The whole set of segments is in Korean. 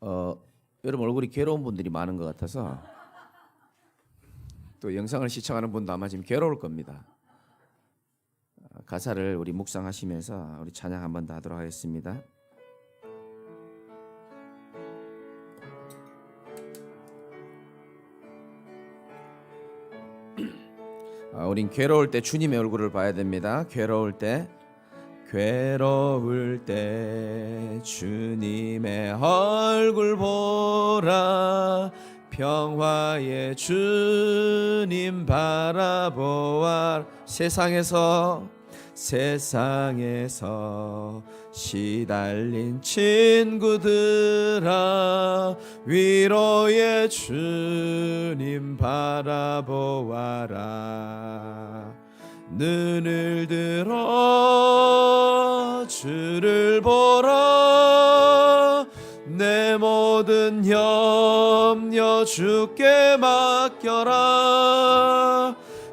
여러분 얼굴이 괴로운 분들이 많은 것 같아서 또 영상을 시청하는 분도 아마 지금 괴로울 겁니다. 가사를 우리 묵상하시면서 우리 찬양 한 번 더 하도록 하겠습니다. 우린 괴로울 때 주님의 얼굴을 봐야 됩니다. 괴로울 때 주님의 얼굴 보라. 평화의 주님 바라보아. 세상에서 시달린 친구들아, 위로의 주님 바라보아라. 눈을 들어 주를 보라. 내 모든 염려 주께 맡겨라.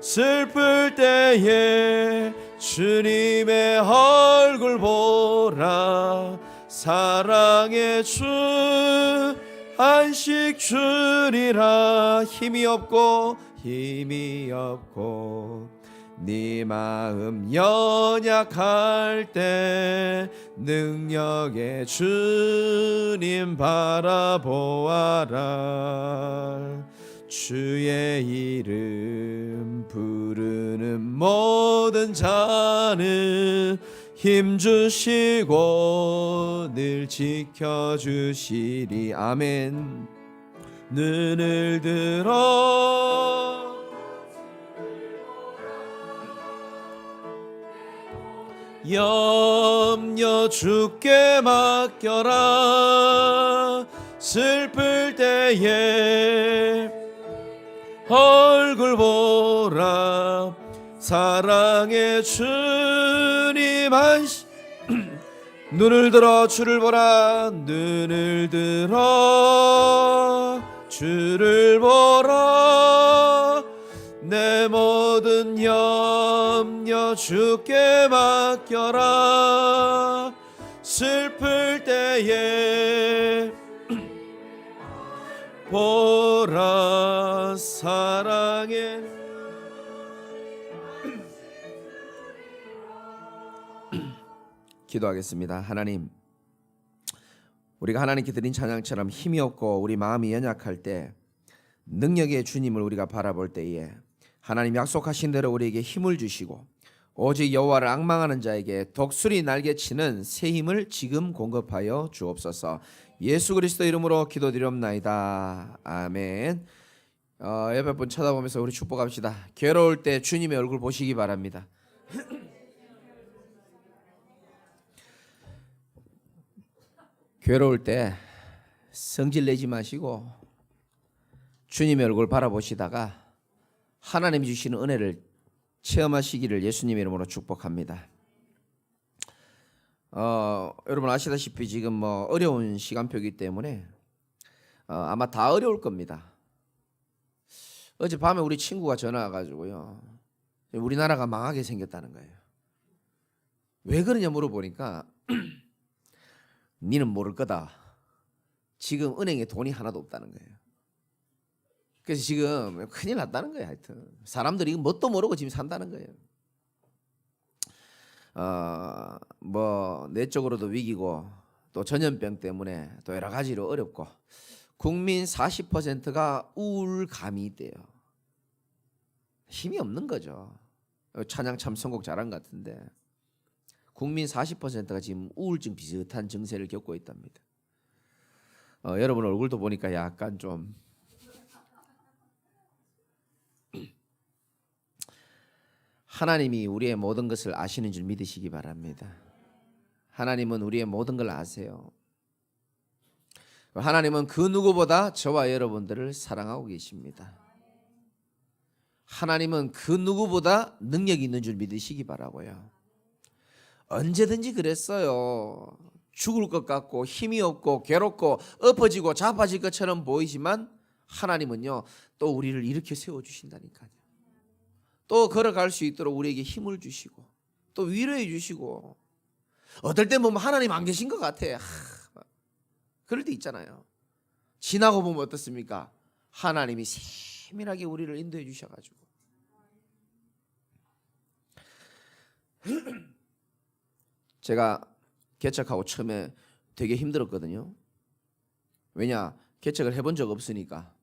슬플 때에 주님의 얼굴 보라. 사랑의 주 안식 주리라. 힘이 없고 네 마음 연약할 때 능력의 주님 바라보아라. 주의 이름 부르는 모든 자는 힘주시고 늘 지켜주시리. 아멘. 눈을 들어 염려 주께 맡겨라. 슬플 때에 얼굴 보라. 사랑의 주님 눈을 들어 주를 보라. 눈을 들어 주를 보라. 내 모든 염려 주께 맡겨라. 슬플 때에 보라. 사랑의 기도하겠습니다. 하나님, 우리가 하나님께 드린 찬양처럼 힘이 없고 우리 마음이 연약할 때 능력의 주님을 우리가 바라볼 때에 하나님 약속하신 대로 우리에게 힘을 주시고 오직 여호와를 앙망하는 자에게 독수리 날개치는 새 힘을 지금 공급하여 주옵소서. 예수 그리스도 이름으로 기도드리옵나이다. 아멘. 옆에 분 쳐다보면서 우리 축복합시다. 괴로울 때 주님의 얼굴 보시기 바랍니다. 괴로울 때 성질 내지 마시고 주님의 얼굴 바라보시다가 하나님이 주시는 은혜를 체험하시기를 예수님의 이름으로 축복합니다. 여러분 아시다시피 지금 어려운 시간표이기 때문에 아마 다 어려울 겁니다. 어젯밤에 우리 친구가 전화 와가지고요, 우리나라가 망하게 생겼다는 거예요. 왜 그러냐 물어보니까 니는 모를 거다. 지금 은행에 돈이 하나도 없다는 거예요. 그래서 지금 큰일 났다는 거예요. 하여튼 사람들이 뭣도 모르고 지금 산다는 거예요. 내적으로도 위기고 또 전염병 때문에 또 여러 가지로 어렵고 국민 40%가 우울감이 있대요. 힘이 없는 거죠. 찬양 참 선곡 잘한 것 같은데 국민 40%가 지금 우울증 비슷한 증세를 겪고 있답니다. 여러분 얼굴도 보니까 약간 좀 하나님이 우리의 모든 것을 아시는 줄 믿으시기 바랍니다. 하나님은 우리의 모든 걸 아세요. 하나님은 그 누구보다 저와 여러분들을 사랑하고 계십니다. 하나님은 그 누구보다 능력이 있는 줄 믿으시기 바라고요. 언제든지 그랬어요. 죽을 것 같고 힘이 없고 괴롭고 엎어지고 자빠질 것처럼 보이지만 하나님은요 또 우리를 일으켜 세워주신다니까요. 또 걸어갈 수 있도록 우리에게 힘을 주시고 또 위로해 주시고, 어떨 때 보면 하나님 안 계신 것 같아. 그럴 때 있잖아요. 지나고 보면 어떻습니까? 하나님이 세밀하게 우리를 인도해 주셔가지고 제가 개척하고 처음에 되게 힘들었거든요. 왜냐? 개척을 해본 적 없으니까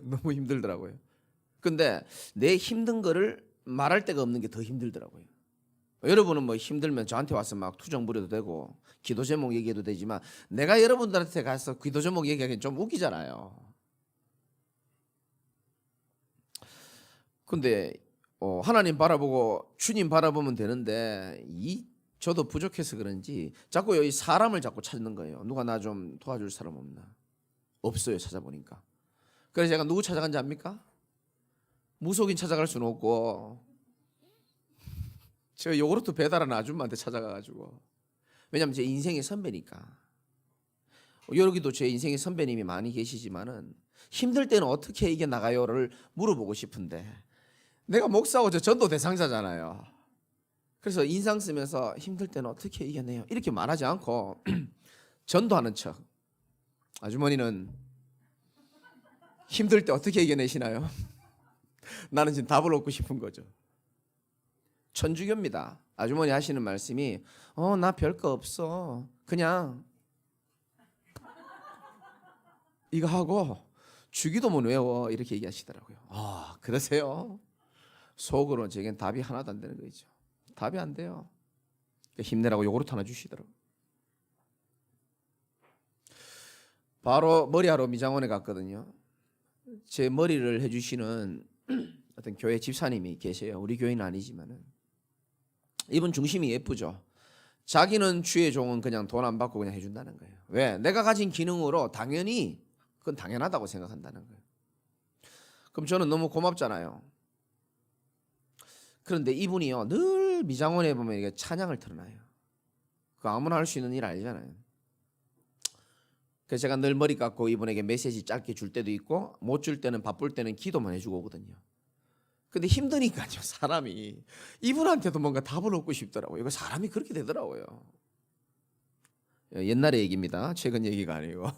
너무 힘들더라고요. 근데 내 힘든 거를 말할 데가 없는 게 더 힘들더라고요. 여러분은 뭐 힘들면 저한테 와서 막 투정 부려도 되고 기도 제목 얘기해도 되지만 내가 여러분들한테 가서 기도 제목 얘기하기엔 좀 웃기잖아요. 근데 하나님 바라보고 주님 바라보면 되는데 저도 부족해서 그런지 자꾸 여기 사람을 자꾸 찾는 거예요. 누가 나 좀 도와줄 사람 없나? 없어요. 찾아보니까. 그래서 제가 누구 찾아간지 압니까? 무속인 찾아갈 수는 없고 제가 요구르트 배달하는 아줌마한테 찾아가가지고, 왜냐하면 제 인생의 선배니까. 여기도 제 인생의 선배님이 많이 계시지만은 힘들 때는 어떻게 이겨나가요를 물어보고 싶은데 내가 목사하고 저 전도 대상자잖아요. 그래서 인상 쓰면서 힘들 때는 어떻게 이겨내요 이렇게 말하지 않고 전도하는 척. 아주머니는 힘들 때 어떻게 이겨내시나요? 나는 지금 답을 얻고 싶은 거죠. 천주교입니다. 아주머니 하시는 말씀이 나 별거 없어. 그냥 이거 하고 주기도문 외워 이렇게 얘기하시더라고요. 아, 그러세요? 속으로 제겐 답이 하나도 안 되는 거죠. 답이 안 돼요. 힘내라고 요구르트 하나 주시더라고요. 바로 머리하러 미장원에 갔거든요. 제 머리를 해주시는 어떤 교회 집사님이 계세요. 우리 교회는 아니지만은 이분 중심이 예쁘죠. 자기는 주의 종은 그냥 돈 안 받고 그냥 해준다는 거예요. 왜? 내가 가진 기능으로 당연히 그건 당연하다고 생각한다는 거예요. 그럼 저는 너무 고맙잖아요. 그런데 이분이요 늘 미장원에 보면 이게 찬양을 틀어놔요. 그 아무나 할 수 있는 일 아니잖아요. 그래서 제가 늘 머리 깎고 이분에게 메시지 짧게 줄 때도 있고 못 줄 때는 바쁠 때는 기도만 해주고 오거든요. 근데 힘드니까요 사람이 이분한테도 뭔가 답을 얻고 싶더라고요. 이거 사람이 그렇게 되더라고요. 옛날의 얘기입니다. 최근 얘기가 아니고.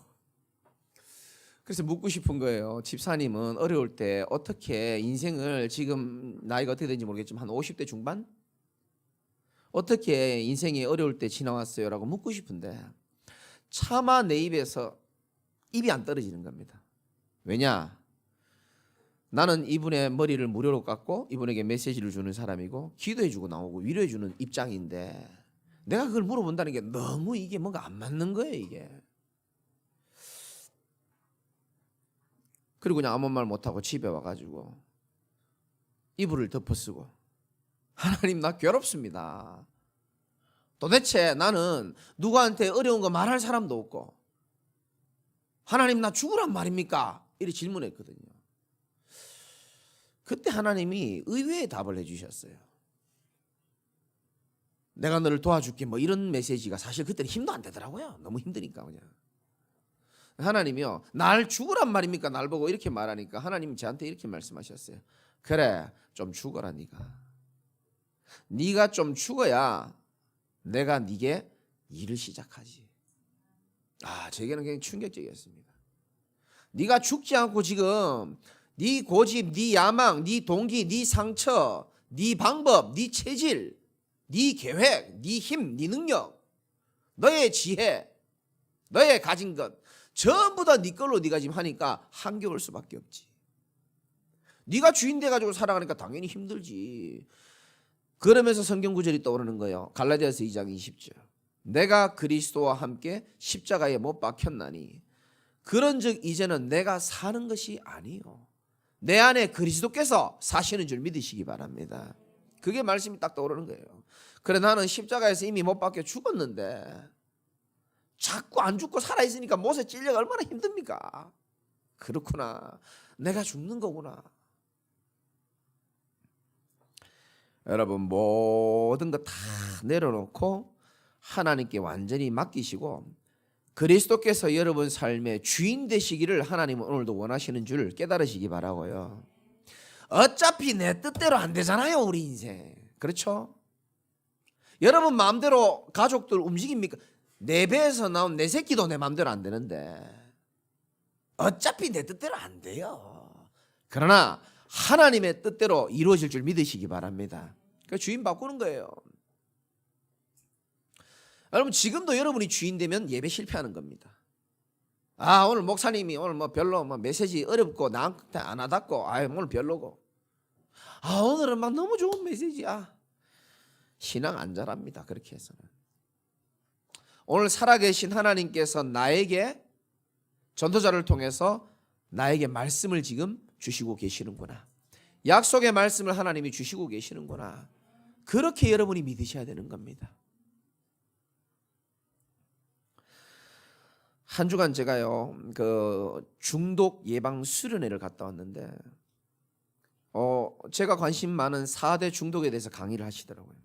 그래서 묻고 싶은 거예요. 집사님은 어려울 때 어떻게 인생을, 지금 나이가 어떻게 되는지 모르겠지만 한 50대 중반? 어떻게 인생이 어려울 때 지나왔어요? 라고 묻고 싶은데 차마 내 입에서 입이 안 떨어지는 겁니다. 왜냐? 나는 이분의 머리를 무료로 깎고 이분에게 메시지를 주는 사람이고 기도해주고 나오고 위로해주는 입장인데 내가 그걸 물어본다는 게 너무 이게 뭔가 안 맞는 거예요 이게. 그리고 그냥 아무 말 못하고 집에 와가지고 이불을 덮어쓰고 하나님 나 괴롭습니다. 도대체 나는 누구한테 어려운 거 말할 사람도 없고 하나님 나 죽으란 말입니까? 이렇게 질문했거든요. 그때 하나님이 의외의 답을 해주셨어요. 내가 너를 도와줄게 뭐 이런 메시지가 사실 그때는 힘도 안 되더라고요. 너무 힘드니까 그냥. 하나님이요 날 죽으란 말입니까? 날 보고 이렇게 말하니까 하나님이 저한테 이렇게 말씀하셨어요. 그래 좀 죽어라 네가 좀 죽어야 내가 네게 일을 시작하지. 제게는 굉장히 충격적이었습니다. 네가 죽지 않고 지금 네 고집, 네 야망, 네 동기, 네 상처, 네 방법, 네 체질, 네 계획, 네 힘, 네 능력, 너의 지혜, 너의 가진 것 전부 다 네 걸로 네가 지금 하니까 한겨울 수밖에 없지. 네가 주인 돼가지고 살아가니까 당연히 힘들지. 그러면서 성경 구절이 떠오르는 거예요. 갈라디아서 2장 20절. 내가 그리스도와 함께 십자가에 못 박혔나니 그런즉 이제는 내가 사는 것이 아니요 내 안에 그리스도께서 사시는 줄 믿으시기 바랍니다. 그게 말씀이 딱 떠오르는 거예요. 그래 나는 십자가에서 이미 못 박혀 죽었는데 자꾸 안 죽고 살아있으니까 못에 찔려가 얼마나 힘듭니까? 그렇구나. 내가 죽는 거구나. 여러분 모든 거 다 내려놓고 하나님께 완전히 맡기시고 그리스도께서 여러분 삶의 주인 되시기를 하나님은 오늘도 원하시는 줄 깨달으시기 바라고요. 어차피 내 뜻대로 안 되잖아요 우리 인생. 그렇죠? 여러분 마음대로 가족들 움직입니까? 내 배에서 나온 내 새끼도 내 마음대로 안 되는데 어차피 내 뜻대로 안 돼요. 그러나 하나님의 뜻대로 이루어질 줄 믿으시기 바랍니다. 그러니까 주인 바꾸는 거예요. 여러분 지금도 여러분이 주인 되면 예배 실패하는 겁니다. 아 오늘 목사님이 오늘 뭐 별로 뭐 메시지 어렵고 나한테 안 와닿고 아 오늘 별로고 아 오늘은 막 너무 좋은 메시지야. 신앙 안 자랍니다. 그렇게 해서는. 오늘 살아계신 하나님께서 나에게 전도자를 통해서 나에게 말씀을 지금 주시고 계시는구나. 약속의 말씀을 하나님이 주시고 계시는구나. 그렇게 여러분이 믿으셔야 되는 겁니다. 한 주간 제가요 그 중독 예방 수련회를 갔다 왔는데 제가 관심 많은 4대 중독에 대해서 강의를 하시더라고요.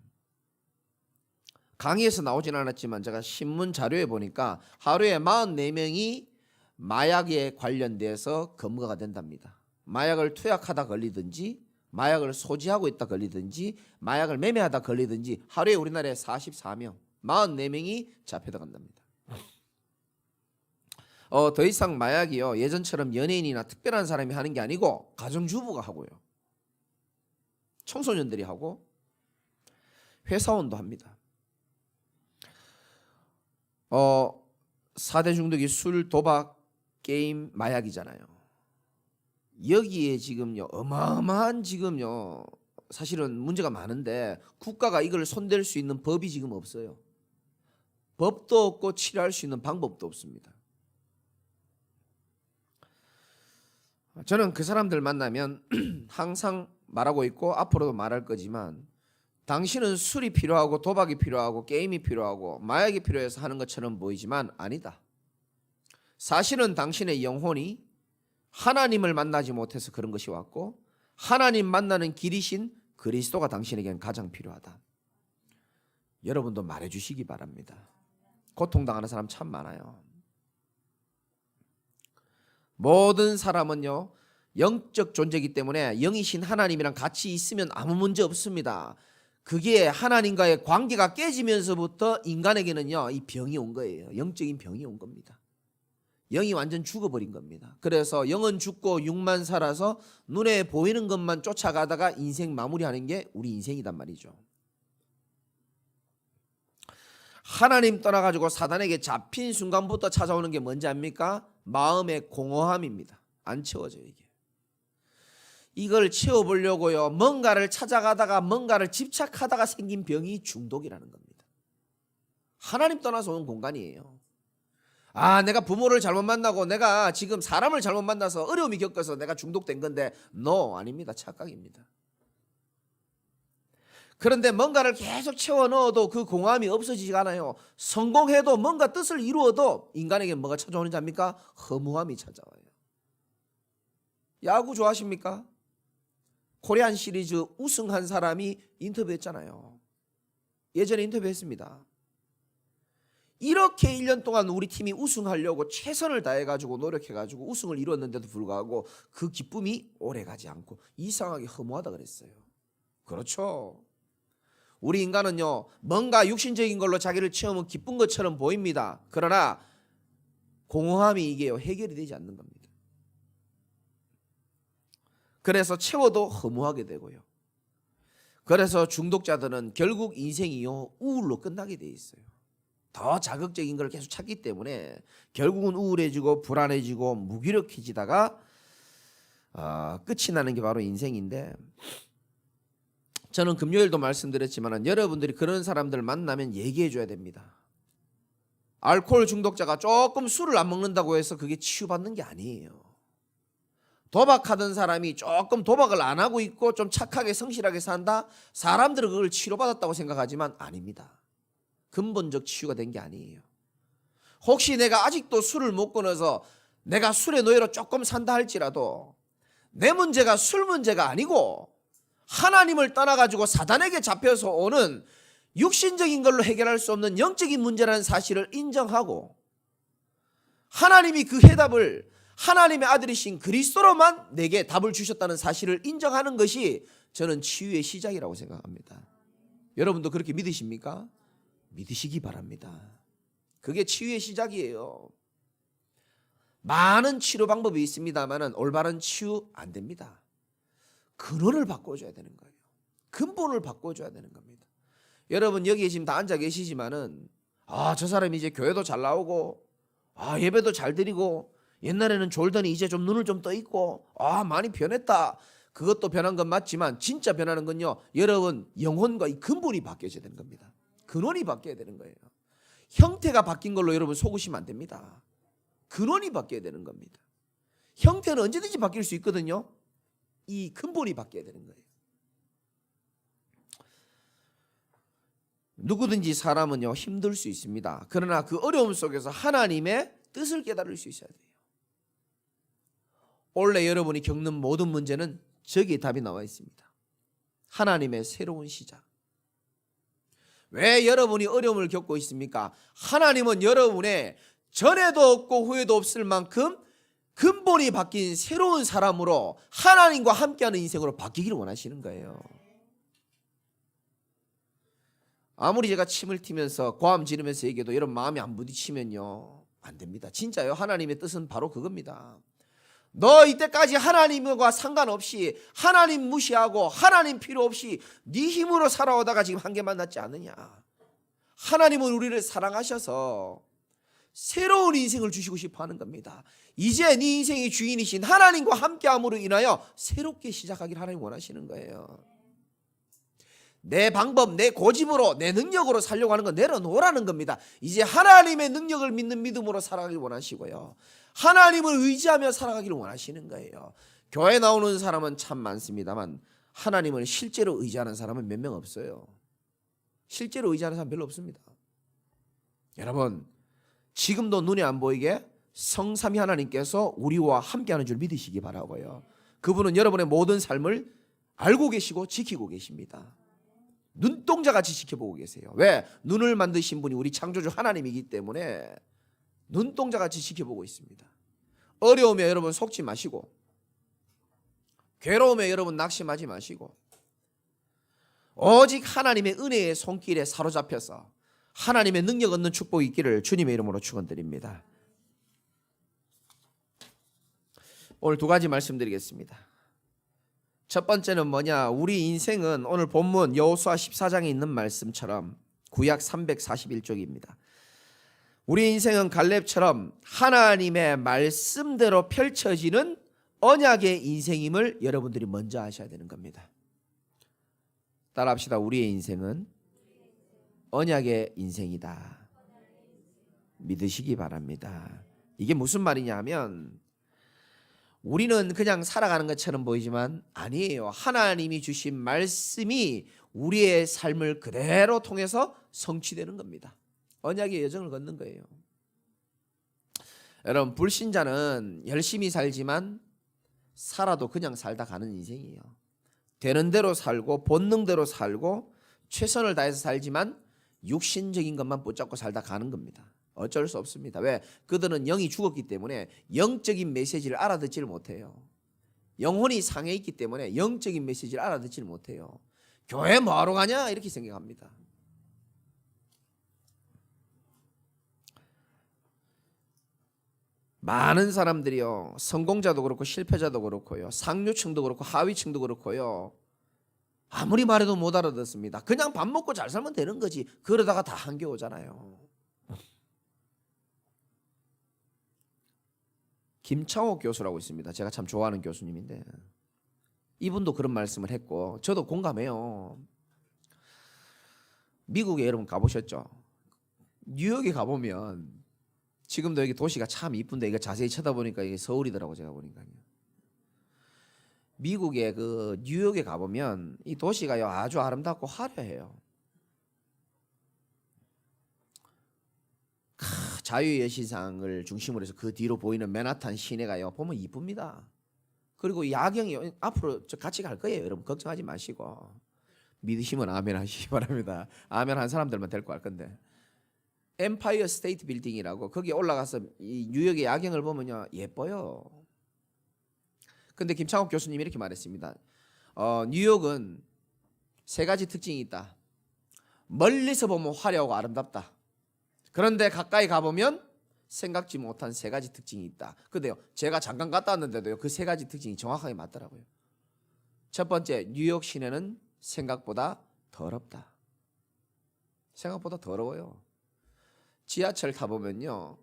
강의에서 나오진 않았지만 제가 신문 자료에 보니까 하루에 44명이 마약에 관련돼서 검거가 된답니다. 마약을 투약하다 걸리든지 마약을 소지하고 있다 걸리든지 마약을 매매하다 걸리든지 하루에 우리나라에 44명 44명이 잡혀다 간답니다. 더 이상 마약이요 예전처럼 연예인이나 특별한 사람이 하는 게 아니고 가정주부가 하고요 청소년들이 하고 회사원도 합니다. 4대 중독이 술, 도박, 게임, 마약이잖아요. 여기에 지금요 어마어마한 지금요 사실은 문제가 많은데 국가가 이걸 손댈 수 있는 법이 지금 없어요. 법도 없고 치료할 수 있는 방법도 없습니다. 저는 그 사람들 만나면 항상 말하고 있고 앞으로도 말할 거지만 당신은 술이 필요하고 도박이 필요하고 게임이 필요하고 마약이 필요해서 하는 것처럼 보이지만 아니다. 사실은 당신의 영혼이 하나님을 만나지 못해서 그런 것이 왔고 하나님 만나는 길이신 그리스도가 당신에겐 가장 필요하다. 여러분도 말해주시기 바랍니다. 고통당하는 사람 참 많아요. 모든 사람은요 영적 존재이기 때문에 영이신 하나님이랑 같이 있으면 아무 문제 없습니다. 그게 하나님과의 관계가 깨지면서부터 인간에게는요 이 병이 온 거예요. 영적인 병이 온 겁니다. 영이 완전 죽어버린 겁니다. 그래서 영은 죽고 육만 살아서 눈에 보이는 것만 쫓아가다가 인생 마무리하는 게 우리 인생이단 말이죠. 하나님 떠나가지고 사단에게 잡힌 순간부터 찾아오는 게 뭔지 압니까? 마음의 공허함입니다. 안 채워져요 이게. 이걸 채워보려고요 뭔가를 찾아가다가 뭔가를 집착하다가 생긴 병이 중독이라는 겁니다. 하나님 떠나서 온 공간이에요. 아 내가 부모를 잘못 만나고 내가 지금 사람을 잘못 만나서 어려움이 겪어서 내가 중독된 건데 no 아닙니다. 착각입니다. 그런데 뭔가를 계속 채워 넣어도 그 공허함이 없어지지가 않아요. 성공해도 뭔가 뜻을 이루어도 인간에게 뭐가 찾아오는지 압니까? 허무함이 찾아와요. 야구 좋아하십니까? 코리안 시리즈 우승한 사람이 인터뷰했잖아요. 예전에 인터뷰했습니다. 이렇게 1년 동안 우리 팀이 우승하려고 최선을 다해가지고 노력해가지고 우승을 이뤘는데도 불구하고 그 기쁨이 오래가지 않고 이상하게 허무하다 그랬어요. 그렇죠. 우리 인간은요 뭔가 육신적인 걸로 자기를 채우면 기쁜 것처럼 보입니다. 그러나 공허함이 이게요 해결이 되지 않는 겁니다. 그래서 채워도 허무하게 되고요. 그래서 중독자들은 결국 인생이요 우울로 끝나게 돼 있어요. 더 자극적인 걸 계속 찾기 때문에 결국은 우울해지고 불안해지고 무기력해지다가 끝이 나는 게 바로 인생인데 저는 금요일도 말씀드렸지만 여러분들이 그런 사람들 만나면 얘기해 줘야 됩니다. 알코올 중독자가 조금 술을 안 먹는다고 해서 그게 치유받는 게 아니에요. 도박하던 사람이 조금 도박을 안 하고 있고 좀 착하게 성실하게 산다? 사람들은 그걸 치료받았다고 생각하지만 아닙니다. 근본적 치유가 된 게 아니에요. 혹시 내가 아직도 술을 못 끊어서 내가 술의 노예로 조금 산다 할지라도 내 문제가 술 문제가 아니고 하나님을 떠나가지고 사단에게 잡혀서 오는 육신적인 걸로 해결할 수 없는 영적인 문제라는 사실을 인정하고 하나님이 그 해답을 하나님의 아들이신 그리스도로만 내게 답을 주셨다는 사실을 인정하는 것이 저는 치유의 시작이라고 생각합니다. 여러분도 그렇게 믿으십니까? 믿으시기 바랍니다. 그게 치유의 시작이에요. 많은 치료 방법이 있습니다만은 올바른 치유 안 됩니다. 근원을 바꿔줘야 되는 거예요. 근본을 바꿔줘야 되는 겁니다. 여러분 여기 지금 다 앉아 계시지만은 저 사람이 이제 교회도 잘 나오고 예배도 잘 드리고 옛날에는 졸더니 이제 좀 눈을 좀 떠 있고 많이 변했다. 그것도 변한 건 맞지만 진짜 변하는 건요, 여러분 영혼과 이 근본이 바뀌어야 되는 겁니다. 근원이 바뀌어야 되는 거예요. 형태가 바뀐 걸로 여러분 속으시면 안 됩니다. 근원이 바뀌어야 되는 겁니다. 형태는 언제든지 바뀔 수 있거든요. 이 근본이 바뀌어야 되는 거예요. 누구든지 사람은요 힘들 수 있습니다. 그러나 그 어려움 속에서 하나님의 뜻을 깨달을 수 있어야 돼요. 원래 여러분이 겪는 모든 문제는 저기에 답이 나와 있습니다. 하나님의 새로운 시작. 왜 여러분이 어려움을 겪고 있습니까? 하나님은 여러분의 전에도 없고 후에도 없을 만큼 근본이 바뀐 새로운 사람으로 하나님과 함께하는 인생으로 바뀌기를 원하시는 거예요. 아무리 제가 침을 튀면서 고함 지르면서 얘기해도 여러분 마음이 안 부딪히면요 안 됩니다. 진짜요. 하나님의 뜻은 바로 그겁니다. 너 이때까지 하나님과 상관없이 하나님 무시하고 하나님 필요 없이 네 힘으로 살아오다가 지금 한계 만났지 않느냐. 하나님은 우리를 사랑하셔서 새로운 인생을 주시고 싶어 하는 겁니다. 이제 네 인생의 주인이신 하나님과 함께함으로 인하여 새롭게 시작하기를 하나님 원하시는 거예요. 내 방법, 내 고집으로, 내 능력으로 살려고 하는 건 내려놓으라는 겁니다. 이제 하나님의 능력을 믿는 믿음으로 살아가길 원하시고요, 하나님을 의지하며 살아가기를 원하시는 거예요. 교회 나오는 사람은 참 많습니다만 하나님을 실제로 의지하는 사람은 몇 명 없어요. 실제로 의지하는 사람 별로 없습니다. 여러분 지금도 눈에 안 보이게 성삼위 하나님께서 우리와 함께하는 줄 믿으시기 바라고요. 그분은 여러분의 모든 삶을 알고 계시고 지키고 계십니다. 눈동자같이 지켜보고 계세요. 왜? 눈을 만드신 분이 우리 창조주 하나님이기 때문에 눈동자같이 지켜보고 있습니다. 어려움에 여러분 속지 마시고, 괴로움에 여러분 낙심하지 마시고, 오직 하나님의 은혜의 손길에 사로잡혀서 하나님의 능력 얻는 축복이 있기를 주님의 이름으로 축원드립니다. 오늘 두 가지 말씀드리겠습니다. 첫 번째는 뭐냐? 우리 인생은 오늘 본문 여호수아 14장에 있는 말씀처럼 구약 341쪽입니다. 우리 인생은 갈렙처럼 하나님의 말씀대로 펼쳐지는 언약의 인생임을 여러분들이 먼저 아셔야 되는 겁니다. 따라합시다. 우리의 인생은 언약의 인생이다. 믿으시기 바랍니다. 이게 무슨 말이냐 하면 우리는 그냥 살아가는 것처럼 보이지만 아니에요. 하나님이 주신 말씀이 우리의 삶을 그대로 통해서 성취되는 겁니다. 언약의 여정을 걷는 거예요. 여러분 불신자는 열심히 살지만 살아도 그냥 살다 가는 인생이에요. 되는 대로 살고 본능대로 살고 최선을 다해서 살지만 육신적인 것만 붙잡고 살다 가는 겁니다. 어쩔 수 없습니다. 왜? 그들은 영이 죽었기 때문에 영적인 메시지를 알아듣지를 못해요. 영혼이 상해 있기 때문에 영적인 메시지를 알아듣지를 못해요. 교회 뭐하러 가냐? 이렇게 생각합니다. 많은 사람들이요, 성공자도 그렇고 실패자도 그렇고요, 상류층도 그렇고 하위층도 그렇고요, 아무리 말해도 못 알아듣습니다. 그냥 밥 먹고 잘 살면 되는 거지. 그러다가 다 한계 오잖아요. 김창옥 교수라고 있습니다. 제가 참 좋아하는 교수님인데 이분도 그런 말씀을 했고 저도 공감해요. 미국에 여러분 가보셨죠? 뉴욕에 가보면 지금도 여기 도시가 참 이쁜데 이거 자세히 쳐다보니까 이게 서울이더라고 제가 보니까요. 미국의 그 뉴욕에 가보면 이 도시가요 아주 아름답고 화려해요. 자유의 여신상을 중심으로 해서 그 뒤로 보이는 맨하탄 시내가요 보면 이쁩니다. 그리고 야경이 앞으로 같이 갈 거예요. 여러분 걱정하지 마시고 믿으시면 아멘 하시기 바랍니다. 아멘 한 사람들만 데리고 갈 건데 엠파이어 스테이트 빌딩이라고 거기 올라가서 이 뉴욕의 야경을 보면요 예뻐요. 근데 김창옥 교수님이 이렇게 말했습니다. 뉴욕은 세 가지 특징이 있다. 멀리서 보면 화려하고 아름답다. 그런데 가까이 가보면 생각지 못한 세 가지 특징이 있다. 근데요, 제가 잠깐 갔다 왔는데도요, 그 세 가지 특징이 정확하게 맞더라고요. 첫 번째, 뉴욕 시내는 생각보다 더럽다. 생각보다 더러워요. 지하철 타보면요,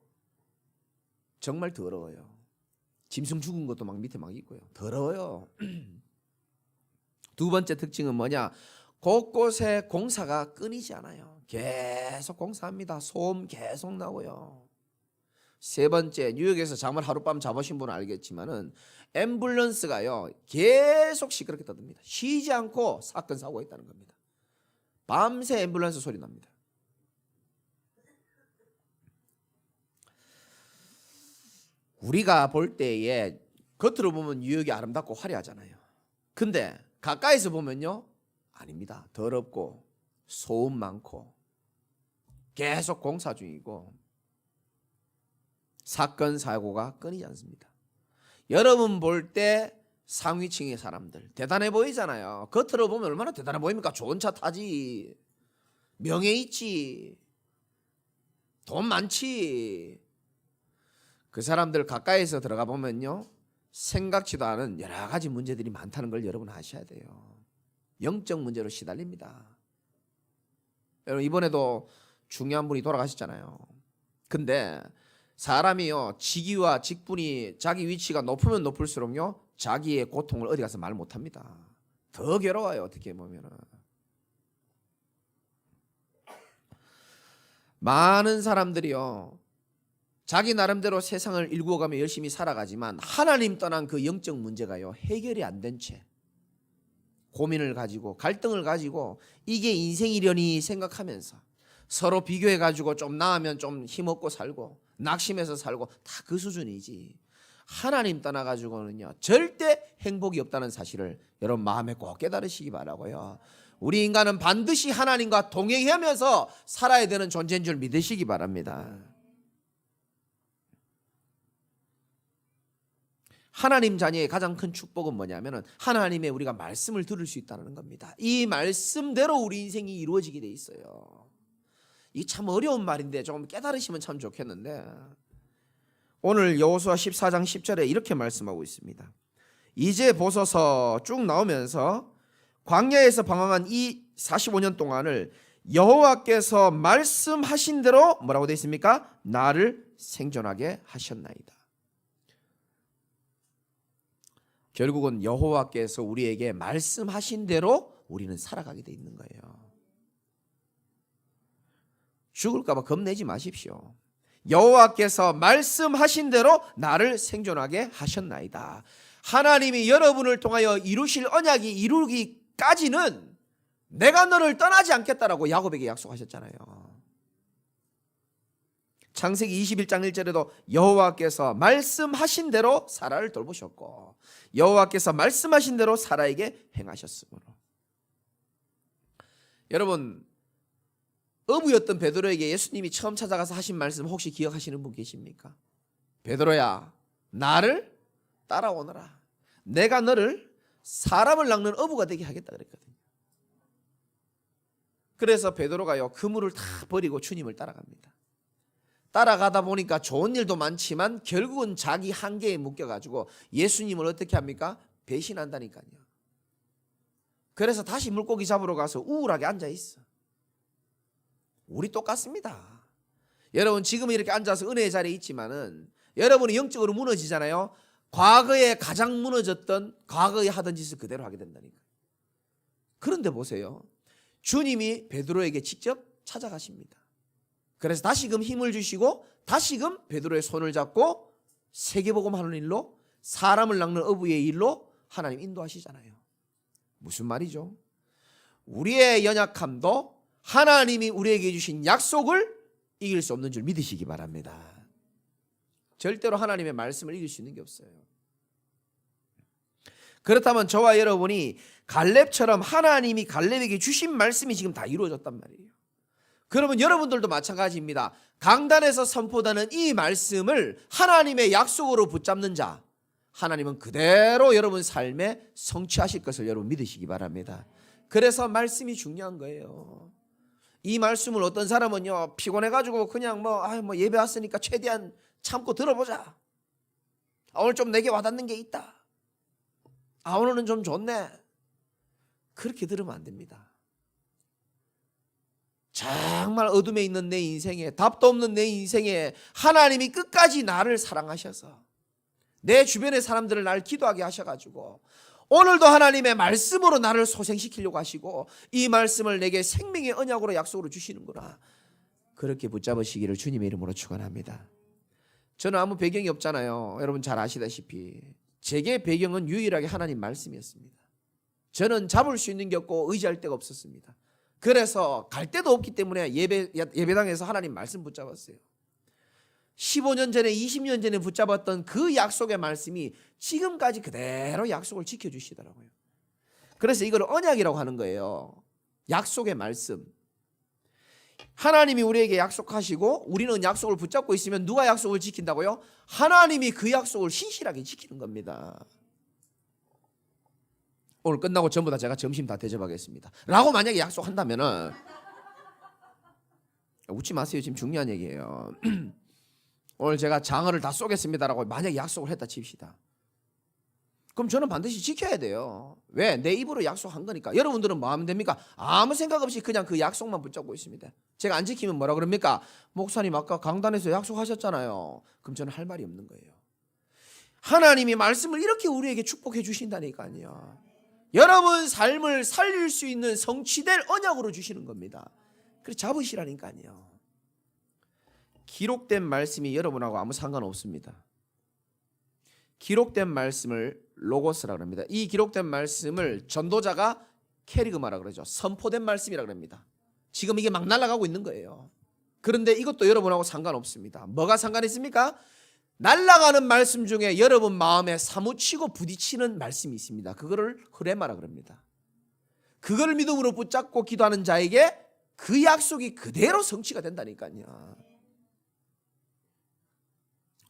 정말 더러워요. 짐승 죽은 것도 막 밑에 막 있고요. 더러워요. 두 번째 특징은 뭐냐? 곳곳에 공사가 끊이지 않아요. 계속 공사합니다. 소음 계속 나고요. 세 번째, 뉴욕에서 잠을 하룻밤 자보신 분은 알겠지만은 앰뷸런스가요 계속 시끄럽게 떠듭니다. 쉬지 않고 사건 사고가 있다는 겁니다. 밤새 앰뷸런스 소리 납니다. 우리가 볼 때에 겉으로 보면 뉴욕이 아름답고 화려하잖아요. 근데 가까이서 보면요, 아닙니다. 더럽고 소음 많고 계속 공사 중이고 사건 사고가 끊이지 않습니다. 여러분 볼 때 상위층의 사람들 대단해 보이잖아요. 겉으로 보면 얼마나 대단해 보입니까? 좋은 차 타지, 명예 있지, 돈 많지. 그 사람들 가까이서 들어가 보면요, 생각지도 않은 여러 가지 문제들이 많다는 걸 여러분 아셔야 돼요. 영적 문제로 시달립니다. 여러분 이번에도 중요한 분이 돌아가셨잖아요. 근데 사람이요, 직위와 직분이 자기 위치가 높으면 높을수록요, 자기의 고통을 어디 가서 말 못합니다. 더 괴로워요. 어떻게 보면은 많은 사람들이요, 자기 나름대로 세상을 일구어가며 열심히 살아가지만 하나님 떠난 그 영적 문제가요, 해결이 안 된 채 고민을 가지고 갈등을 가지고 이게 인생이려니 생각하면서 서로 비교해가지고 좀 나으면 좀 힘없고 살고 낙심해서 살고 다 그 수준이지, 하나님 떠나가지고는요 절대 행복이 없다는 사실을 여러분 마음에 꼭 깨달으시기 바라고요. 우리 인간은 반드시 하나님과 동행하면서 살아야 되는 존재인 줄 믿으시기 바랍니다. 하나님 자녀의 가장 큰 축복은 뭐냐면은 하나님의 우리가 말씀을 들을 수 있다는 겁니다. 이 말씀대로 우리 인생이 이루어지게 돼 있어요. 이 참 어려운 말인데 좀 깨달으시면 참 좋겠는데, 오늘 여호수아 14장 10절에 이렇게 말씀하고 있습니다. 이제 보소서 쭉 나오면서 광야에서 방황한 이 45년 동안을 여호와께서 말씀하신 대로 뭐라고 되어 있습니까? 나를 생존하게 하셨나이다. 결국은 여호와께서 우리에게 말씀하신 대로 우리는 살아가게 돼 있는 거예요. 죽을까 봐 겁내지 마십시오. 여호와께서 말씀하신 대로 나를 생존하게 하셨나이다. 하나님이 여러분을 통하여 이루실 언약이 이루기까지는 내가 너를 떠나지 않겠다라고 야곱에게 약속하셨잖아요. 창세기 21장 1절에도 여호와께서 말씀하신 대로 사라를 돌보셨고 여호와께서 말씀하신 대로 사라에게 행하셨으므로. 여러분, 어부였던 베드로에게 예수님이 처음 찾아가서 하신 말씀 혹시 기억하시는 분 계십니까? 베드로야, 나를 따라오너라. 내가 너를 사람을 낚는 어부가 되게 하겠다 그랬거든요. 그래서 베드로가요, 그물을 다 버리고 주님을 따라갑니다. 따라가다 보니까 좋은 일도 많지만 결국은 자기 한계에 묶여가지고 예수님을 어떻게 합니까? 배신한다니까요. 그래서 다시 물고기 잡으러 가서 우울하게 앉아있어. 우리 똑같습니다. 여러분 지금 이렇게 앉아서 은혜의 자리에 있지만은 여러분이 영적으로 무너지잖아요. 과거에 가장 무너졌던 과거에 하던 짓을 그대로 하게 된다니까요. 그런데 보세요. 주님이 베드로에게 직접 찾아가십니다. 그래서 다시금 힘을 주시고 다시금 베드로의 손을 잡고 세계복음 하는 일로, 사람을 낚는 어부의 일로 하나님 인도하시잖아요. 무슨 말이죠? 우리의 연약함도 하나님이 우리에게 주신 약속을 이길 수 없는 줄 믿으시기 바랍니다. 절대로 하나님의 말씀을 이길 수 있는 게 없어요. 그렇다면 저와 여러분이 갈렙처럼 하나님이 갈렙에게 주신 말씀이 지금 다 이루어졌단 말이에요. 그러면 여러분들도 마찬가지입니다. 강단에서 선포되는 이 말씀을 하나님의 약속으로 붙잡는 자, 하나님은 그대로 여러분 삶에 성취하실 것을 여러분 믿으시기 바랍니다. 그래서 말씀이 중요한 거예요. 이 말씀을 어떤 사람은요, 피곤해가지고 그냥 뭐 예배 왔으니까 최대한 참고 들어보자. 오늘 좀 내게 와닿는 게 있다. 오늘은 좀 좋네. 그렇게 들으면 안 됩니다. 정말 어둠에 있는 내 인생에, 답도 없는 내 인생에 하나님이 끝까지 나를 사랑하셔서 내 주변의 사람들을 나를 기도하게 하셔가지고 오늘도 하나님의 말씀으로 나를 소생시키려고 하시고 이 말씀을 내게 생명의 언약으로 약속으로 주시는구나. 그렇게 붙잡으시기를 주님의 이름으로 축원합니다. 저는 아무 배경이 없잖아요. 여러분 잘 아시다시피 제게 배경은 유일하게 하나님 말씀이었습니다. 저는 잡을 수 있는 게 없고 의지할 데가 없었습니다. 그래서 갈 데도 없기 때문에 예배당에서 하나님 말씀 붙잡았어요. 15년 전에 20년 전에 붙잡았던 그 약속의 말씀이 지금까지 그대로 약속을 지켜주시더라고요. 그래서 이걸 언약이라고 하는 거예요. 약속의 말씀. 하나님이 우리에게 약속하시고 우리는 약속을 붙잡고 있으면 누가 약속을 지킨다고요? 하나님이 그 약속을 신실하게 지키는 겁니다. 오늘 끝나고 전부 다 제가 점심 다 대접하겠습니다 라고 만약에 약속한다면은, 웃지 마세요. 지금 중요한 얘기예요. 오늘 제가 장어를 다 쏘겠습니다라고 만약에 약속을 했다 칩시다. 그럼 저는 반드시 지켜야 돼요. 왜? 내 입으로 약속한 거니까. 여러분들은 뭐 하면 됩니까? 아무 생각 없이 그냥 그 약속만 붙잡고 있습니다. 제가 안 지키면 뭐라 그럽니까? 목사님 아까 강단에서 약속하셨잖아요. 그럼 저는 할 말이 없는 거예요. 하나님이 말씀을 이렇게 우리에게 축복해 주신다니까요. 여러분 삶을 살릴 수 있는 성취될 언약으로 주시는 겁니다. 그래서 잡으시라니까요. 기록된 말씀이 여러분하고 아무 상관없습니다. 기록된 말씀을 로고스라고 합니다. 이 기록된 말씀을 전도자가 캐리그마라고 그러죠. 선포된 말씀이라고 합니다. 지금 이게 막 날아가고 있는 거예요. 그런데 이것도 여러분하고 상관없습니다. 뭐가 상관이 있습니까? 날아가는 말씀 중에 여러분 마음에 사무치고 부딪히는 말씀이 있습니다. 그거를 흐레마라고 합니다. 그걸 믿음으로 붙잡고 기도하는 자에게 그 약속이 그대로 성취가 된다니까요.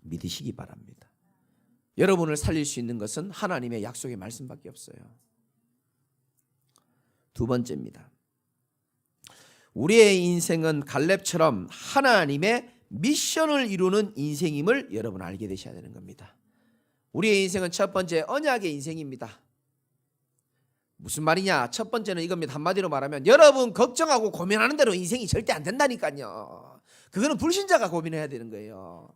믿으시기 바랍니다. 여러분을 살릴 수 있는 것은 하나님의 약속의 말씀밖에 없어요. 두 번째입니다. 우리의 인생은 갈렙처럼 하나님의 미션을 이루는 인생임을 여러분 알게 되셔야 되는 겁니다. 우리의 인생은 첫 번째 언약의 인생입니다. 무슨 말이냐? 첫 번째는 이겁니다. 한마디로 말하면 여러분 걱정하고 고민하는 대로 인생이 절대 안 된다니까요. 그거는 불신자가 고민해야 되는 거예요.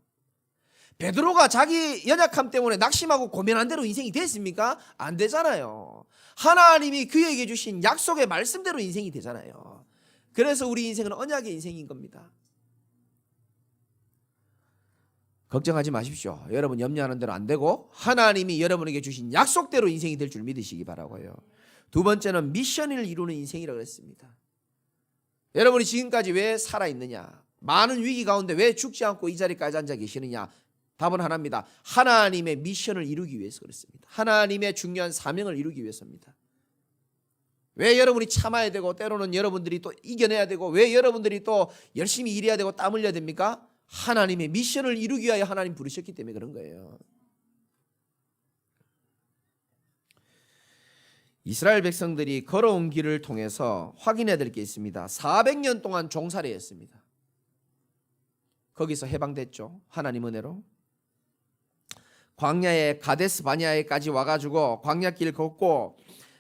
베드로가 자기 연약함 때문에 낙심하고 고민한 대로 인생이 됐습니까? 안 되잖아요. 하나님이 그에게 주신 약속의 말씀대로 인생이 되잖아요. 그래서 우리 인생은 언약의 인생인 겁니다. 걱정하지 마십시오. 여러분 염려하는 대로 안 되고 하나님이 여러분에게 주신 약속대로 인생이 될 줄 믿으시기 바라고요. 두 번째는 미션을 이루는 인생이라고 했습니다. 여러분이 지금까지 왜 살아있느냐? 많은 위기 가운데 왜 죽지 않고 이 자리까지 앉아 계시느냐? 답은 하나입니다. 하나님의 미션을 이루기 위해서 그렇습니다. 하나님의 중요한 사명을 이루기 위해서입니다. 왜 여러분이 참아야 되고 때로는 여러분들이 또 이겨내야 되고 왜 여러분들이 또 열심히 일해야 되고 땀 흘려야 됩니까? 하나님의 미션을 이루기 위하여 하나님 부르셨기 때문에 그런 거예요. 이스라엘 백성들이 걸어온 길을 통해서 확인해야 될 게 있습니다. 400년 동안 종살이했습니다. 거기서 해방됐죠. 하나님 은혜로. 광야의 가데스 바냐에까지 와가지고 광야길 걷고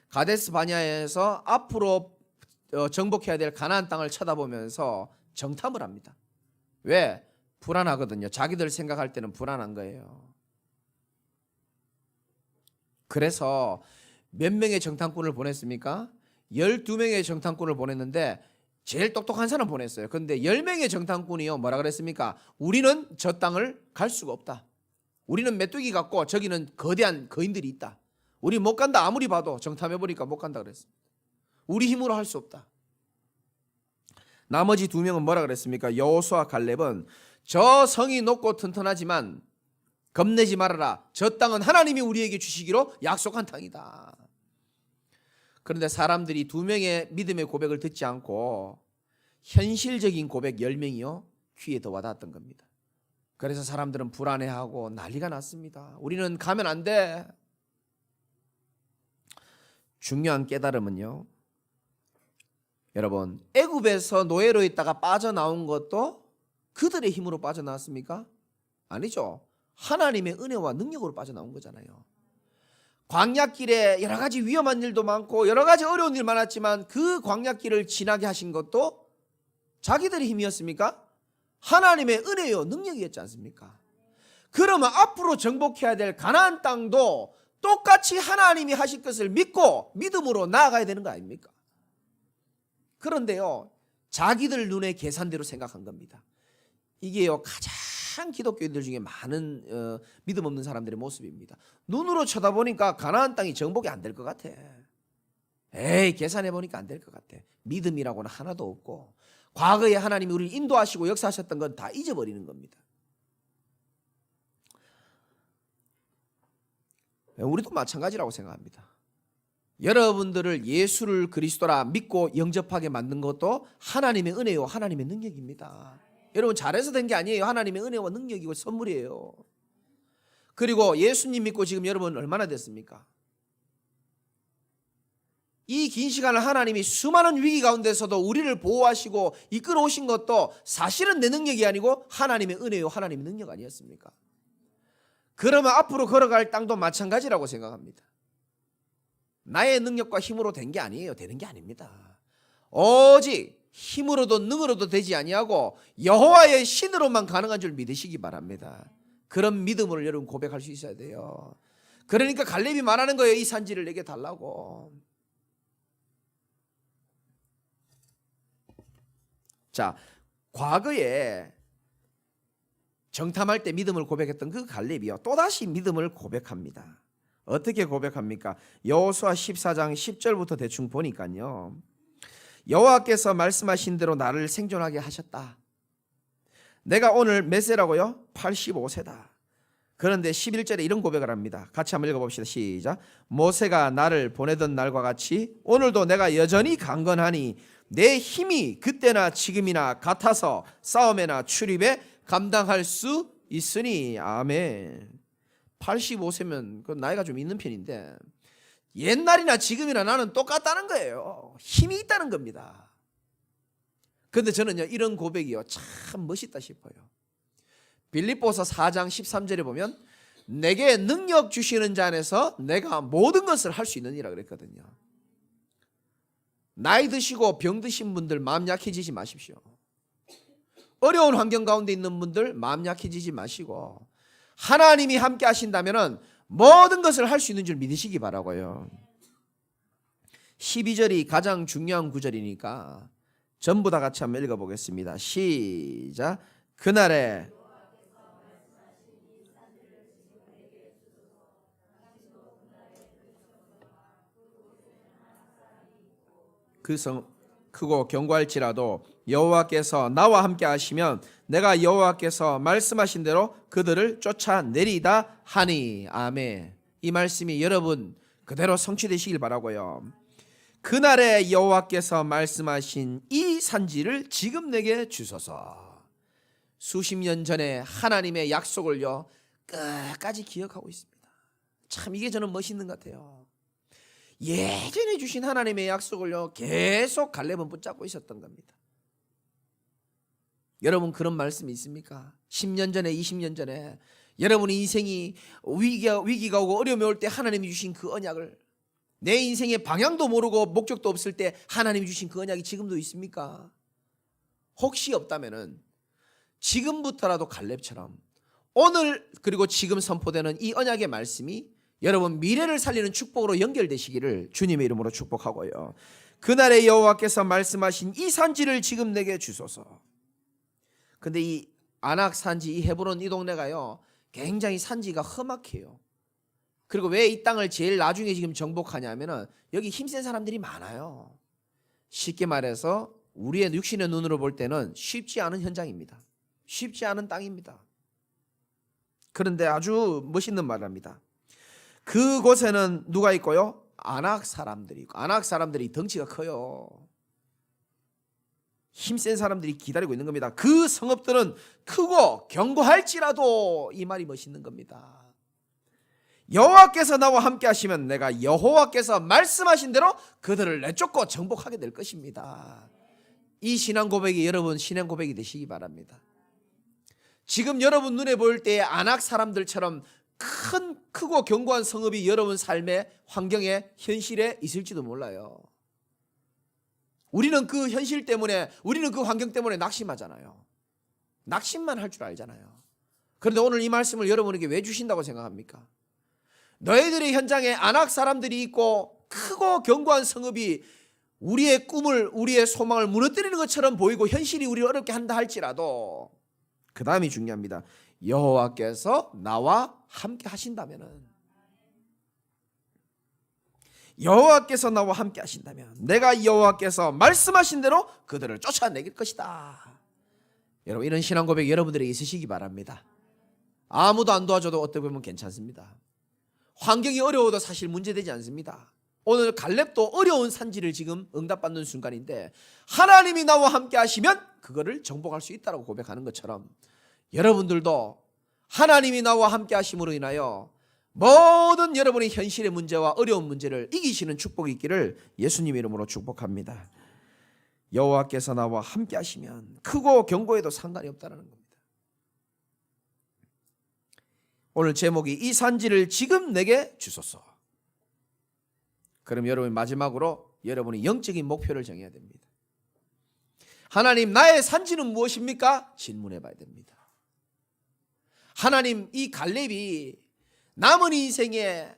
가데스 바냐에서 앞으로 정복해야 될 가나안 땅을 쳐다보면서 정탐을 합니다. 왜? 불안하거든요. 자기들 생각할 때는 불안한 거예요. 그래서 몇 명의 정탐꾼을 보냈습니까? 12명의 정탐꾼을 보냈는데 제일 똑똑한 사람 보냈어요. 그런데 10명의 정탐꾼이요 뭐라 그랬습니까? 우리는 저 땅을 갈 수가 없다. 우리는 메뚜기 같고 저기는 거대한 거인들이 있다. 우리 못 간다. 아무리 봐도 정탐해보니까 못 간다 그랬습니다. 우리 힘으로 할 수 없다. 나머지 2명은 뭐라 그랬습니까? 여호수아 갈렙은 저 성이 높고 튼튼하지만 겁내지 말아라. 저 땅은 하나님이 우리에게 주시기로 약속한 땅이다. 그런데 사람들이 2명의 믿음의 고백을 듣지 않고 현실적인 고백 10명이요 귀에 더 와닿았던 겁니다. 그래서 사람들은 불안해하고 난리가 났습니다. 우리는 가면 안 돼. 중요한 깨달음은요, 여러분, 애굽에서 노예로 있다가 빠져나온 것도 그들의 힘으로 빠져나왔습니까? 아니죠. 하나님의 은혜와 능력으로 빠져나온 거잖아요. 광야길에 여러 가지 위험한 일도 많고 여러 가지 어려운 일 많았지만 그 광야길을 지나게 하신 것도 자기들의 힘이었습니까? 하나님의 은혜요 능력이었지 않습니까? 그러면 앞으로 정복해야 될 가나안 땅도 똑같이 하나님이 하실 것을 믿고 믿음으로 나아가야 되는 거 아닙니까? 그런데요, 자기들 눈의 계산대로 생각한 겁니다. 이게요 가장 기독교인들 중에 많은 믿음 없는 사람들의 모습입니다. 눈으로 쳐다보니까 가나안 땅이 정복이 안 될 것 같아. 에이, 계산해보니까 안 될 것 같아. 믿음이라고는 하나도 없고 과거에 하나님이 우리를 인도하시고 역사하셨던 건 다 잊어버리는 겁니다. 우리도 마찬가지라고 생각합니다. 여러분들을 예수를 그리스도라 믿고 영접하게 만든 것도 하나님의 은혜요 하나님의 능력입니다. 여러분 잘해서 된 게 아니에요. 하나님의 은혜와 능력이고 선물이에요. 그리고 예수님 믿고 지금 여러분 얼마나 됐습니까? 이 긴 시간을 하나님이 수많은 위기 가운데서도 우리를 보호하시고 이끌어 오신 것도 사실은 내 능력이 아니고 하나님의 은혜요 하나님의 능력 아니었습니까? 그러면 앞으로 걸어갈 땅도 마찬가지라고 생각합니다. 나의 능력과 힘으로 된 게 아니에요. 되는 게 아닙니다. 오직 힘으로도 능으로도 되지 아니하고 여호와의 신으로만 가능한 줄 믿으시기 바랍니다. 그런 믿음을 여러분 고백할 수 있어야 돼요. 그러니까 갈렙이 말하는 거예요. 이 산지를 내게 달라고. 자, 과거에 정탐할 때 믿음을 고백했던 그 갈렙이요 또다시 믿음을 고백합니다. 어떻게 고백합니까? 여호수아 14장 10절부터 대충 보니까요, 여호와께서 말씀하신 대로 나를 생존하게 하셨다. 내가 오늘 몇 세라고요? 85세다. 그런데 11절에 이런 고백을 합니다. 같이 한번 읽어봅시다. 시작. 모세가 나를 보내던 날과 같이 오늘도 내가 여전히 강건하니 내 힘이 그때나 지금이나 같아서 싸움에나 출입에 감당할 수 있으니. 아멘. 85세면 그 나이가 좀 있는 편인데 옛날이나 지금이나 나는 똑같다는 거예요. 힘이 있다는 겁니다. 그런데 저는요 이런 고백이요 참 멋있다 싶어요. 빌립보서 4장 13절에 보면 내게 능력 주시는 자 안에서 내가 모든 것을 할 수 있느니라 그랬거든요. 나이 드시고 병 드신 분들 마음 약해지지 마십시오. 어려운 환경 가운데 있는 분들 마음 약해지지 마시고 하나님이 함께 하신다면 모든 것을 할 수 있는 줄 믿으시기 바라고요. 12절이 가장 중요한 구절이니까 전부 다 같이 한번 읽어보겠습니다. 시작. 그날에 그 성 크고 견고할지라도 여호와께서 나와 함께 하시면 내가 여호와께서 말씀하신 대로 그들을 쫓아내리다 하니. 아멘. 이 말씀이 여러분 그대로 성취되시길 바라고요. 그날에 여호와께서 말씀하신 이 산지를 지금 내게 주소서. 수십 년 전에 하나님의 약속을요 끝까지 기억하고 있습니다. 참 이게 저는 멋있는 것 같아요. 예전에 주신 하나님의 약속을요 계속 갈렙은 붙잡고 있었던 겁니다. 여러분 그런 말씀이 있습니까? 10년 전에 20년 전에 여러분의 인생이 위기가 오고 어려움이 올 때 하나님이 주신 그 언약을, 내 인생의 방향도 모르고 목적도 없을 때 하나님이 주신 그 언약이 지금도 있습니까? 혹시 없다면은 지금부터라도 갈렙처럼 오늘 그리고 지금 선포되는 이 언약의 말씀이 여러분 미래를 살리는 축복으로 연결되시기를 주님의 이름으로 축복하고요. 그날에 여호와께서 말씀하신 이 산지를 지금 내게 주소서. 근데 이 아낙 산지, 이 헤브론 이 동네가요 굉장히 산지가 험악해요. 그리고 왜 이 땅을 제일 나중에 지금 정복하냐면은 여기 힘센 사람들이 많아요. 쉽게 말해서 우리의 육신의 눈으로 볼 때는 쉽지 않은 현장입니다. 쉽지 않은 땅입니다. 그런데 아주 멋있는 말을 합니다. 그곳에는 누가 있고요? 아낙 사람들이 있고, 아낙 사람들이 덩치가 커요. 힘센 사람들이 기다리고 있는 겁니다. 그 성읍들은 크고 견고할지라도, 이 말이 멋있는 겁니다. 여호와께서 나와 함께 하시면 내가 여호와께서 말씀하신 대로 그들을 내쫓고 정복하게 될 것입니다. 이 신앙 고백이 여러분 신앙 고백이 되시기 바랍니다. 지금 여러분 눈에 보일 때의 안악 사람들처럼 크고 견고한 성읍이 여러분 삶의 환경에 현실에 있을지도 몰라요. 우리는 그 현실 때문에, 우리는 그 환경 때문에 낙심하잖아요. 낙심만 할 줄 알잖아요. 그런데 오늘 이 말씀을 여러분에게 왜 주신다고 생각합니까? 너희들의 현장에 안악 사람들이 있고 크고 견고한 성읍이 우리의 꿈을, 우리의 소망을 무너뜨리는 것처럼 보이고 현실이 우리를 어렵게 한다 할지라도, 그 다음이 중요합니다. 여호와께서 나와 함께 하신다면은, 여호와께서 나와 함께 하신다면 내가 여호와께서 말씀하신 대로 그들을 쫓아내길 것이다. 여러분, 이런 신앙 고백이 여러분들에게 있으시기 바랍니다. 아무도 안 도와줘도 어떻게 보면 괜찮습니다. 환경이 어려워도 사실 문제되지 않습니다. 오늘 갈렙도 어려운 산지를 지금 응답받는 순간인데 하나님이 나와 함께 하시면 그거를 정복할 수 있다고 고백하는 것처럼 여러분들도 하나님이 나와 함께 하심으로 인하여 모든 여러분의 현실의 문제와 어려운 문제를 이기시는 축복이 있기를 예수님 이름으로 축복합니다. 여호와께서 나와 함께 하시면 크고 견고해도 상관이 없다는 겁니다. 오늘 제목이 이 산지를 지금 내게 주소서. 그럼 여러분 마지막으로 여러분이 영적인 목표를 정해야 됩니다. 하나님, 나의 산지는 무엇입니까? 질문해 봐야 됩니다. 하나님, 이 갈렙이 남은 인생에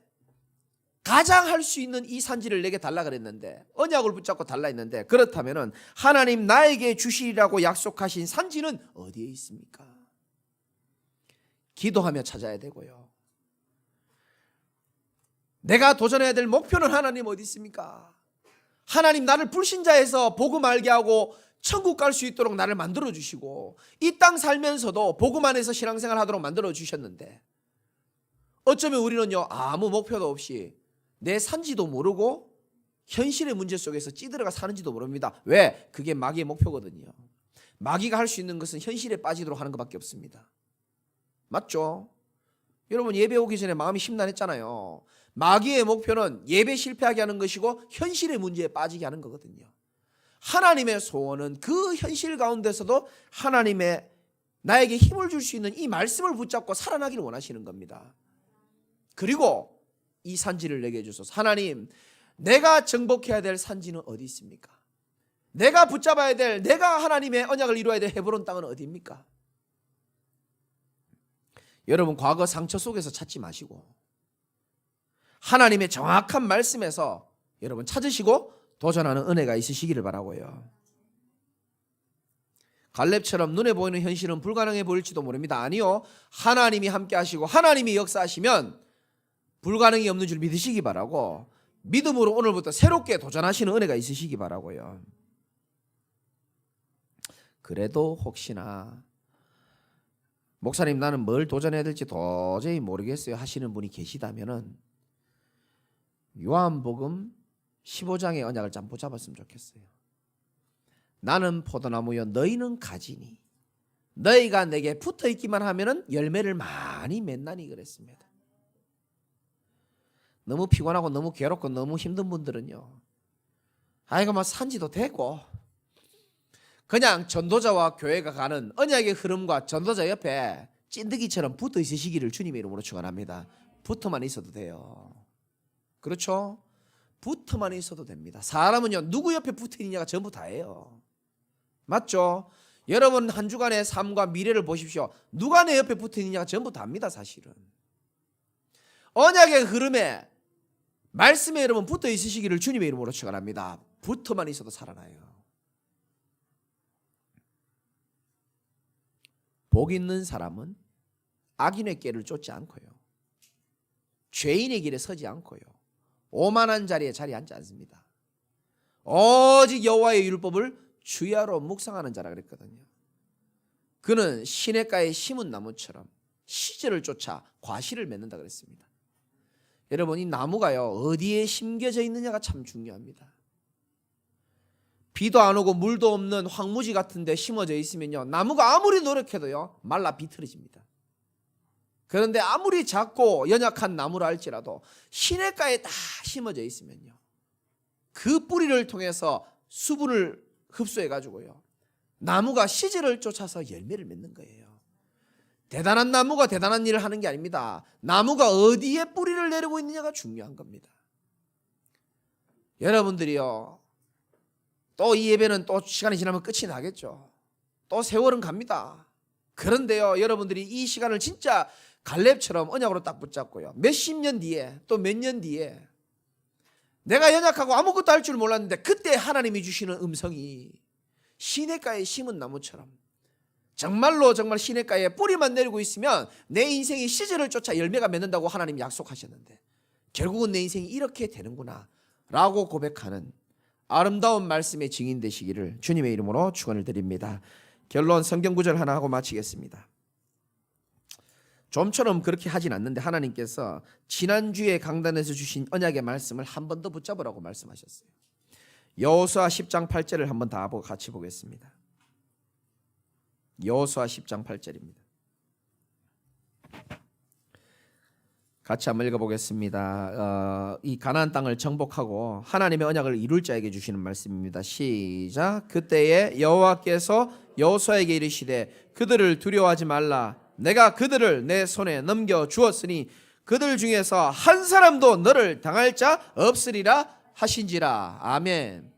가장 할 수 있는 이 산지를 내게 달라 그랬는데, 언약을 붙잡고 달라 했는데, 그렇다면 하나님 나에게 주시리라고 약속하신 산지는 어디에 있습니까? 기도하며 찾아야 되고요. 내가 도전해야 될 목표는 하나님 어디 있습니까? 하나님, 나를 불신자에서 복음 알게 하고 천국 갈 수 있도록 나를 만들어 주시고 이 땅 살면서도 복음 안에서 신앙생활 하도록 만들어 주셨는데, 어쩌면 우리는요 아무 목표도 없이 내 산지도 모르고 현실의 문제 속에서 찌들어가 사는지도 모릅니다. 왜? 그게 마귀의 목표거든요. 마귀가 할 수 있는 것은 현실에 빠지도록 하는 것밖에 없습니다. 맞죠? 여러분, 예배 오기 전에 마음이 심란했잖아요. 마귀의 목표는 예배 실패하게 하는 것이고 현실의 문제에 빠지게 하는 거거든요. 하나님의 소원은 그 현실 가운데서도 하나님의 나에게 힘을 줄 수 있는 이 말씀을 붙잡고 살아나기를 원하시는 겁니다. 그리고 이 산지를 내게 주소서. 하나님, 내가 정복해야 될 산지는 어디 있습니까? 내가 붙잡아야 될, 내가 하나님의 언약을 이루어야 될 헤브론 땅은 어디입니까? 여러분, 과거 상처 속에서 찾지 마시고 하나님의 정확한 말씀에서 여러분 찾으시고 도전하는 은혜가 있으시기를 바라고요. 갈렙처럼 눈에 보이는 현실은 불가능해 보일지도 모릅니다. 아니요, 하나님이 함께 하시고 하나님이 역사하시면 불가능이 없는 줄 믿으시기 바라고, 믿음으로 오늘부터 새롭게 도전하시는 은혜가 있으시기 바라고요. 그래도 혹시나 목사님, 나는 뭘 도전해야 될지 도저히 모르겠어요 하시는 분이 계시다면은 요한복음 15장의 언약을 좀 붙잡았으면 좋겠어요. 나는 포도나무여 너희는 가지니 너희가 내게 붙어있기만 하면은 열매를 많이 맺나니 그랬습니다. 너무 피곤하고 너무 괴롭고 너무 힘든 분들은요, 아이고 뭐 산지도 되고 그냥 전도자와 교회가 가는 언약의 흐름과 전도자 옆에 찐득이처럼 붙어 있으시기를 주님의 이름으로 축원합니다. 붙어만 있어도 돼요. 그렇죠? 붙어만 있어도 됩니다. 사람은요 누구 옆에 붙어 있느냐가 전부 다예요. 맞죠? 여러분 한 주간의 삶과 미래를 보십시오. 누가 내 옆에 붙어 있느냐가 전부 다입니다. 사실은 언약의 흐름에 말씀에 여러분 붙어 있으시기를 주님의 이름으로 축원합니다. 붙어만 있어도 살아나요. 복 있는 사람은 악인의 길을 쫓지 않고요, 죄인의 길에 서지 않고요, 오만한 자리에 자리에 앉지 않습니다. 오직 여호와의 율법을 주야로 묵상하는 자라 그랬거든요. 그는 시냇가에 심은 나무처럼 시절을 쫓아 과실을 맺는다 그랬습니다. 여러분, 이 나무가요 어디에 심겨져 있느냐가 참 중요합니다. 비도 안 오고 물도 없는 황무지 같은 데 심어져 있으면요 나무가 아무리 노력해도요 말라 비틀어집니다. 그런데 아무리 작고 연약한 나무라 할지라도 시냇가에 다 심어져 있으면요, 그 뿌리를 통해서 수분을 흡수해 가지고요, 나무가 시절을 쫓아서 열매를 맺는 거예요. 대단한 나무가 대단한 일을 하는 게 아닙니다. 나무가 어디에 뿌리를 내리고 있느냐가 중요한 겁니다. 여러분들이요, 또 이 예배는 또 시간이 지나면 끝이 나겠죠. 또 세월은 갑니다. 그런데요, 여러분들이 이 시간을 진짜 갈렙처럼 언약으로 딱 붙잡고요, 몇십 년 뒤에 또 몇 년 뒤에 내가 연약하고 아무것도 할 줄 몰랐는데 그때 하나님이 주시는 음성이 시냇가에 심은 나무처럼 정말로 정말 시냇가에 뿌리만 내리고 있으면 내 인생이 시절을 쫓아 열매가 맺는다고 하나님이 약속하셨는데 결국은 내 인생이 이렇게 되는구나 라고 고백하는 아름다운 말씀의 증인 되시기를 주님의 이름으로 축원을 드립니다. 결론 성경 구절 하나 하고 마치겠습니다. 좀처럼 그렇게 하진 않는데 하나님께서 지난주에 강단에서 주신 언약의 말씀을 한 번 더 붙잡으라고 말씀하셨어요. 여호수아 10장 8절을 한번 다 같이 보겠습니다. 여호수아 10장 8절입니다. 같이 한번 읽어보겠습니다. 이 가나안 땅을 정복하고 하나님의 언약을 이룰 자에게 주시는 말씀입니다. 시작. 그때에 여호와께서 여호수아에게 이르시되 그들을 두려워하지 말라. 내가 그들을 내 손에 넘겨 주었으니 그들 중에서 한 사람도 너를 당할 자 없으리라 하신지라. 아멘.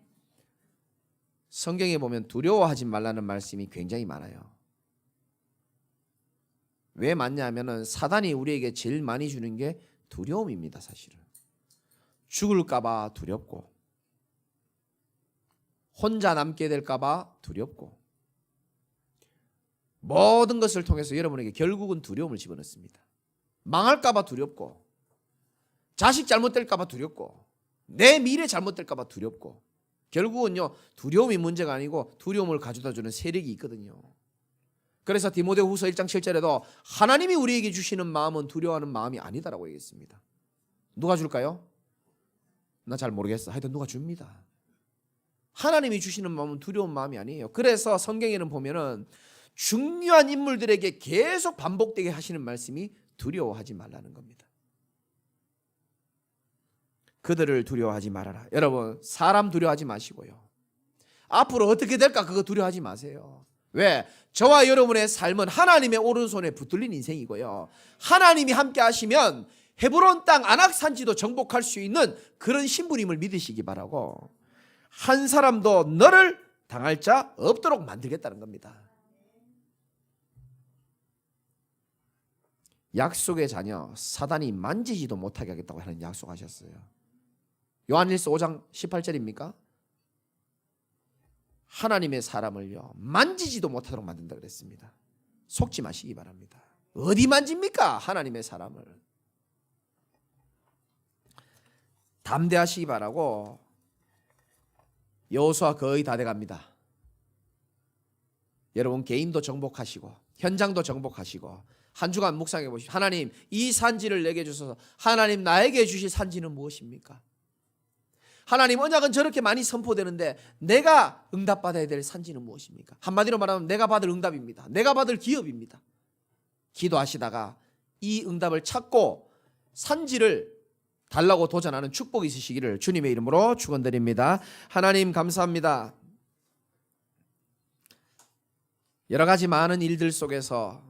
성경에 보면 두려워하지 말라는 말씀이 굉장히 많아요. 왜 많냐 하면은 사단이 우리에게 제일 많이 주는 게 두려움입니다. 사실은 죽을까 봐 두렵고, 혼자 남게 될까 봐 두렵고, 모든 것을 통해서 여러분에게 결국은 두려움을 집어넣습니다. 망할까 봐 두렵고, 자식 잘못될까 봐 두렵고, 내 미래 잘못될까 봐 두렵고, 결국은요 두려움이 문제가 아니고 두려움을 가져다주는 세력이 있거든요. 그래서 디모데후서 1장 7절에도 하나님이 우리에게 주시는 마음은 두려워하는 마음이 아니다라고 얘기했습니다. 누가 줄까요? 나 잘 모르겠어. 하여튼 누가 줍니다. 하나님이 주시는 마음은 두려운 마음이 아니에요. 그래서 성경에는 보면은 중요한 인물들에게 계속 반복되게 하시는 말씀이 두려워하지 말라는 겁니다. 그들을 두려워하지 말아라. 여러분, 사람 두려워하지 마시고요, 앞으로 어떻게 될까 그거 두려워하지 마세요. 왜? 저와 여러분의 삶은 하나님의 오른손에 붙들린 인생이고요, 하나님이 함께 하시면 헤브론 땅 안악산지도 정복할 수 있는 그런 신부님을 믿으시기 바라고, 한 사람도 너를 당할 자 없도록 만들겠다는 겁니다. 약속의 자녀 사단이 만지지도 못하게 하겠다고 하는 약속하셨어요. 요한일서 5장 18절입니까? 하나님의 사람을요 만지지도 못하도록 만든다 그랬습니다. 속지 마시기 바랍니다. 어디 만집니까? 하나님의 사람을. 담대하시기 바라고. 여호수아 거의 다 돼갑니다. 여러분 개인도 정복하시고 현장도 정복하시고 한 주간 묵상해 보십시오. 하나님 이 산지를 내게 주소서. 하나님 나에게 주실 산지는 무엇입니까? 하나님 언약은 저렇게 많이 선포되는데 내가 응답받아야 될 산지는 무엇입니까? 한마디로 말하면 내가 받을 응답입니다. 내가 받을 기업입니다. 기도하시다가 이 응답을 찾고 산지를 달라고 도전하는 축복이 있으시기를 주님의 이름으로 축원드립니다. 하나님 감사합니다. 여러 가지 많은 일들 속에서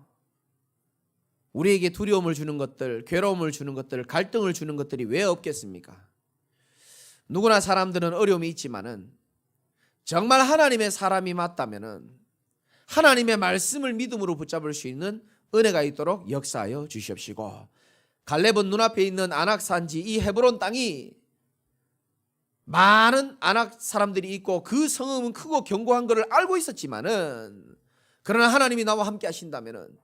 우리에게 두려움을 주는 것들, 괴로움을 주는 것들, 갈등을 주는 것들이 왜 없겠습니까? 누구나 사람들은 어려움이 있지만은 정말 하나님의 사람이 맞다면은 하나님의 말씀을 믿음으로 붙잡을 수 있는 은혜가 있도록 역사하여 주시옵시고, 갈렙은 눈앞에 있는 안악산지 이 헤브론 땅이 많은 안악 사람들이 있고 그 성읍은 크고 견고한 것을 알고 있었지만은, 그러나 하나님이 나와 함께 하신다면은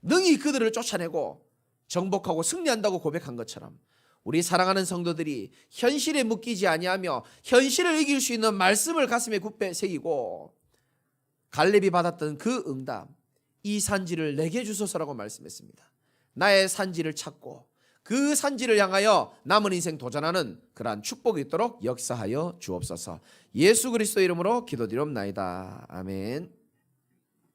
능히 그들을 쫓아내고 정복하고 승리한다고 고백한 것처럼 우리 사랑하는 성도들이 현실에 묶이지 아니하며 현실을 이길 수 있는 말씀을 가슴에 굳게 새기고 갈렙이 받았던 그 응답, 이 산지를 내게 주소서라고 말씀했습니다. 나의 산지를 찾고 그 산지를 향하여 남은 인생 도전하는 그러한 축복이 있도록 역사하여 주옵소서. 예수 그리스도 이름으로 기도드리옵나이다. 아멘.